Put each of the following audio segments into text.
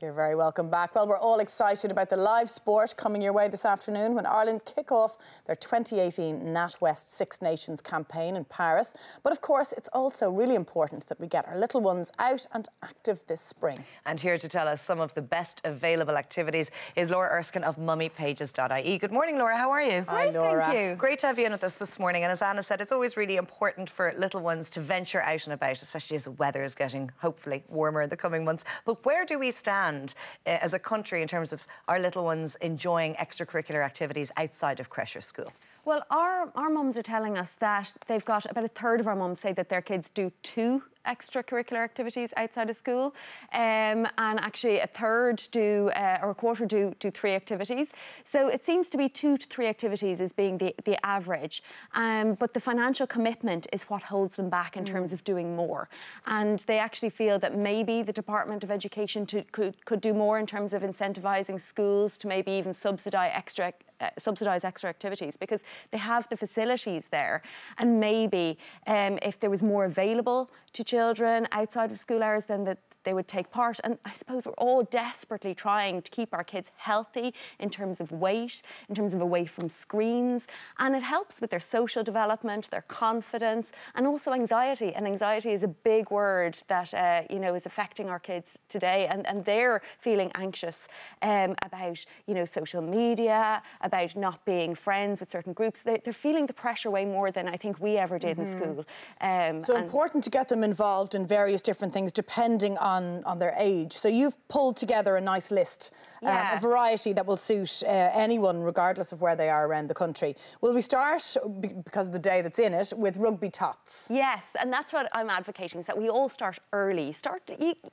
You're very welcome back. Well, we're all excited about the live sport coming your way this afternoon when Ireland kick off their 2018 NatWest Six Nations campaign in Paris. But of course, it's also really important that we get our little ones out and active this spring. And here to tell us some of the best available activities is Laura Erskine of mummypages.ie. Good morning, Laura. How are you? Hi, Laura. Thank you. Great to have you in with us this morning. And as Anna said, it's always really important for little ones to venture out and about, especially as the weather is getting, hopefully, warmer in the coming months. But where do we stand as a country in terms of our little ones enjoying extracurricular activities outside of creche or school? Well, our mums are telling us that they've got about a third of our mums say that their kids do 2 extracurricular activities outside of school, and actually a third do, or a quarter do 3 activities. So it seems to be 2 to 3 activities as being the average, but the financial commitment is what holds them back in terms of doing more. And they actually feel that maybe the Department of Education could do more in terms of incentivising schools to maybe even subsidise extra activities, because they have the facilities there, and maybe if there was more available to children outside of school hours, then that they would take part. And I suppose we're all desperately trying to keep our kids healthy in terms of weight, in terms of away from screens, and it helps with their social development, their confidence, and also anxiety. And anxiety is a big word that is affecting our kids today, and they're feeling anxious about social media, about not being friends with certain groups. They're feeling the pressure way more than I think we ever did in school. So important to get them involved in various different things depending on their age. So you've pulled together a nice list, a variety that will suit anyone regardless of where they are around the country. Will we start, because of the day that's in it, with Rugby Tots? Yes, and that's what I'm advocating, is that we all start early.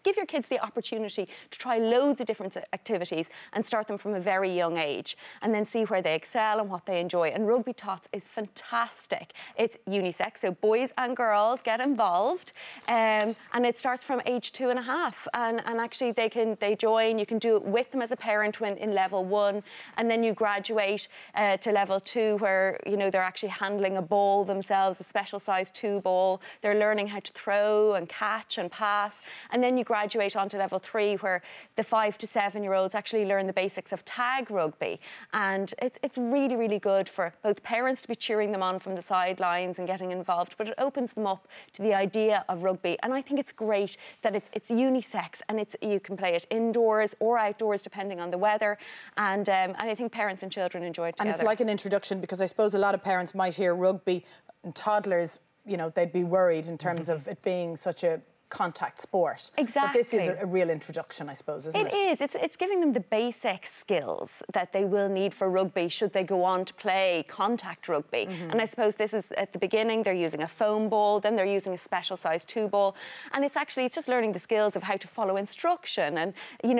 Give your kids the opportunity to try loads of different activities and start them from a very young age, and then see where they excel and what they enjoy. And Rugby Tots is fantastic. It's unisex, so boys and girls get involved, and it starts from age 2.5. And actually they join. You can do it with them as a parent when in level 1, and then you graduate to level 2, where they're actually handling a ball themselves, a special size 2 ball. They're learning how to throw and catch and pass, and then you graduate onto level 3, where the 5 to 7-year-olds actually learn the basics of tag rugby. And it's really, really good for both parents to be cheering them on from the sidelines and getting involved, but it opens them up to the idea of rugby. And I think it's great that it's unisex, and you can play it indoors or outdoors depending on the weather, and I think parents and children enjoy it together. And it's like an introduction, because I suppose a lot of parents might hear rugby and toddlers, they'd be worried in terms of it being such a contact sport. Exactly. But this is a real introduction, I suppose, isn't it? It is. It's giving them the basic skills that they will need for rugby should they go on to play contact rugby. And I suppose this is at the beginning, they're using a foam ball, then they're using a special size 2 ball, and it's just learning the skills of how to follow instruction and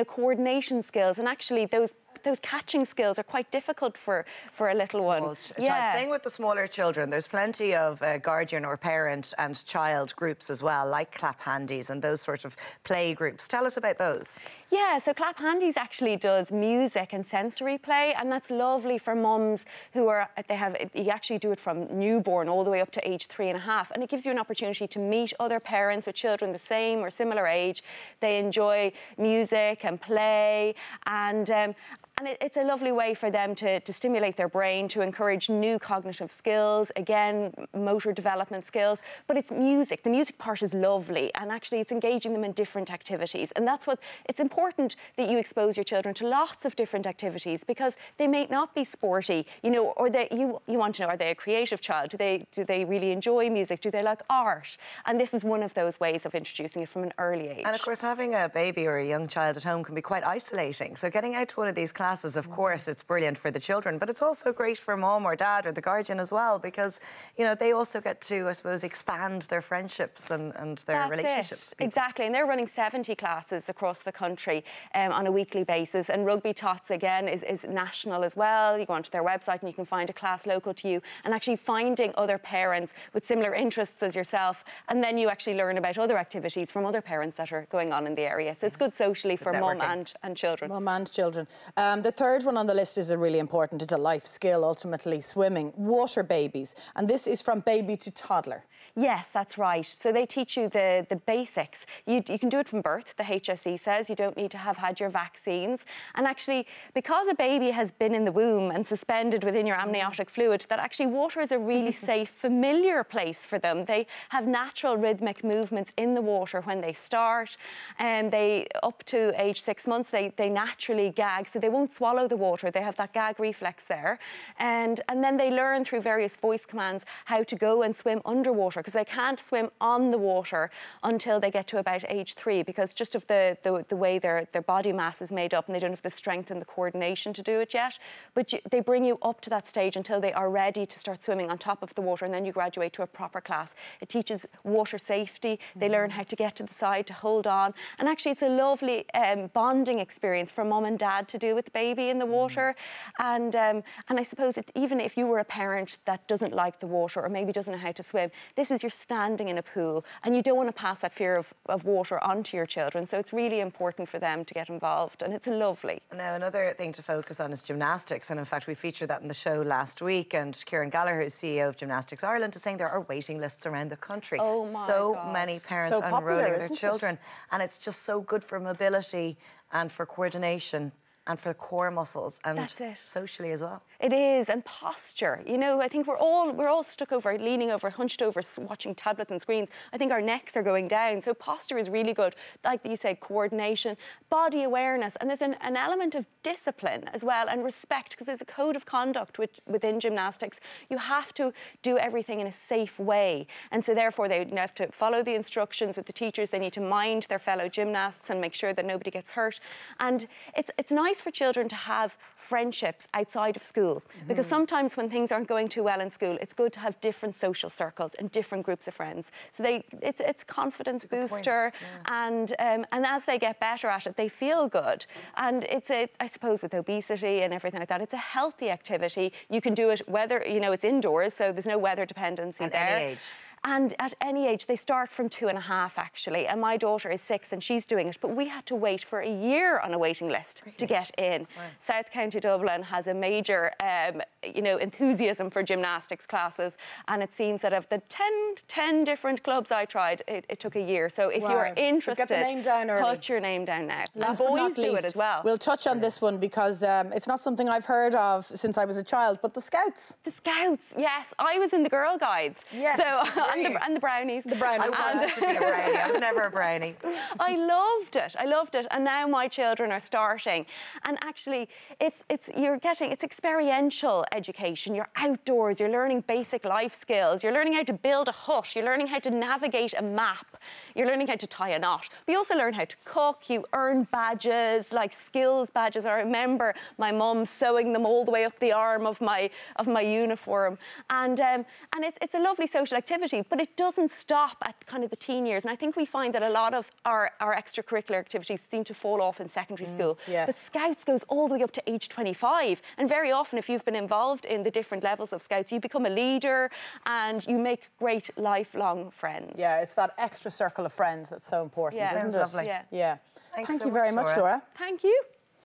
coordination skills, and actually those catching skills are quite difficult for a little one. Staying with the smaller children, there's plenty of guardian or parent and child groups as well, like Clap Handies and those sort of play groups. Tell us about those. Yeah, so Clap Handies actually does music and sensory play, and that's lovely for mums who you actually do it from newborn all the way up to age 3.5, and it gives you an opportunity to meet other parents with children the same or similar age. They enjoy music and play, and it's a lovely way for them to stimulate their brain, to encourage new cognitive skills, again, motor development skills. But it's music. The music part is lovely, and actually it's engaging them in different activities. And it's important that you expose your children to lots of different activities, because they may not be sporty, or you want to know, are they a creative child? Do they really enjoy music? Do they like art? And this is one of those ways of introducing it from an early age. And of course, having a baby or a young child at home can be quite isolating. So getting out to one of these classes, of course, it's brilliant for the children, but it's also great for mom or dad or the guardian as well, because, they also get to, I suppose, expand their friendships and their relationships. Exactly, and they're running 70 classes across the country on a weekly basis, and Rugby Tots, again, is national as well. You go onto their website and you can find a class local to you, and actually finding other parents with similar interests as yourself, and then you actually learn about other activities from other parents that are going on in the area. So it's good socially for mum and children. Mum and children. The third one on the list is a really important, it's a life skill, ultimately, swimming. Water babies, and this is from baby to toddler. Yes, that's right. So they teach you the basics. You can do it from birth, the HSE says. You don't need to have had your vaccines. And actually, because a baby has been in the womb and suspended within your amniotic fluid, that actually water is a really safe, familiar place for them. They have natural rhythmic movements in the water when they start. And up to age 6 months, they naturally gag, so they won't swallow the water. They have that gag reflex there. And then they learn through various voice commands how to go and swim underwater, because they can't swim on the water until they get to about age 3, because just of the way their body mass is made up, and they don't have the strength and the coordination to do it yet. But they bring you up to that stage until they are ready to start swimming on top of the water, and then you graduate to a proper class. It teaches water safety. They learn how to get to the side, to hold on. And actually, it's a lovely bonding experience for mum and dad to do with the baby in the water. And I suppose even if you were a parent that doesn't like the water or maybe doesn't know how to swim, this is you're standing in a pool, and you don't want to pass that fear of water onto your children. So it's really important for them to get involved, and it's lovely. Now, another thing to focus on is gymnastics, and in fact we featured that in the show last week, and Kieran Gallagher, who's CEO of Gymnastics Ireland, is saying there are waiting lists around the country. Oh my God. Many parents enrolling their children, and it's just so good for mobility and for coordination and for the core muscles, and socially as well. It is, and posture. You know, I think we're all stuck over, leaning over, hunched over, watching tablets and screens. I think our necks are going down. So posture is really good. Like you said, coordination, body awareness, and there's an element of discipline as well, and respect, because there's a code of conduct within gymnastics. You have to do everything in a safe way, and so therefore they have to follow the instructions with the teachers. They need to mind their fellow gymnasts and make sure that nobody gets hurt. And it's nice for children to have friendships outside of school, because sometimes when things aren't going too well in school, it's good to have different social circles and different groups of friends. So it's confidence booster, and as they get better at it, they feel good. And I suppose with obesity and everything like that, it's a healthy activity. You can do it whether, you know, it's indoors, so there's no weather dependency there. At any age. And at any age, they start from 2.5 actually, and my daughter is 6 and she's doing it, but we had to wait for a year on a waiting list to get in. Wow. South County Dublin has a major, enthusiasm for gymnastics classes, and it seems that of the 10 different clubs I tried, it took a year. So if you're interested, so get the name down early. Put your name down now. Last and but boys not least, do it as well. We'll touch on this one because it's not something I've heard of since I was a child, but the Scouts. The Scouts, yes. I was in the Girl Guides. Yes. So, and the Brownies. The Brownies. I wanted to be a brownie. I was never a brownie. I loved it. And now my children are starting. And actually, it's experiential education. You're outdoors. You're learning basic life skills. You're learning how to build a hut. You're learning how to navigate a map. You're learning how to tie a knot. We also learn how to cook. You earn badges, like skills badges. I remember my mum sewing them all the way up the arm of my uniform. And it's a lovely social activity, but it doesn't stop at kind of the teen years. And I think we find that a lot of our extracurricular activities seem to fall off in secondary school. Yes. But Scouts goes all the way up to age 25. And very often, if you've been involved in the different levels of Scouts, you become a leader and you make great lifelong friends. Yeah, it's that extra circle of friends that's so important, isn't it? Lovely. Yeah. Thanks Thank so you very much, Laura. Thank you.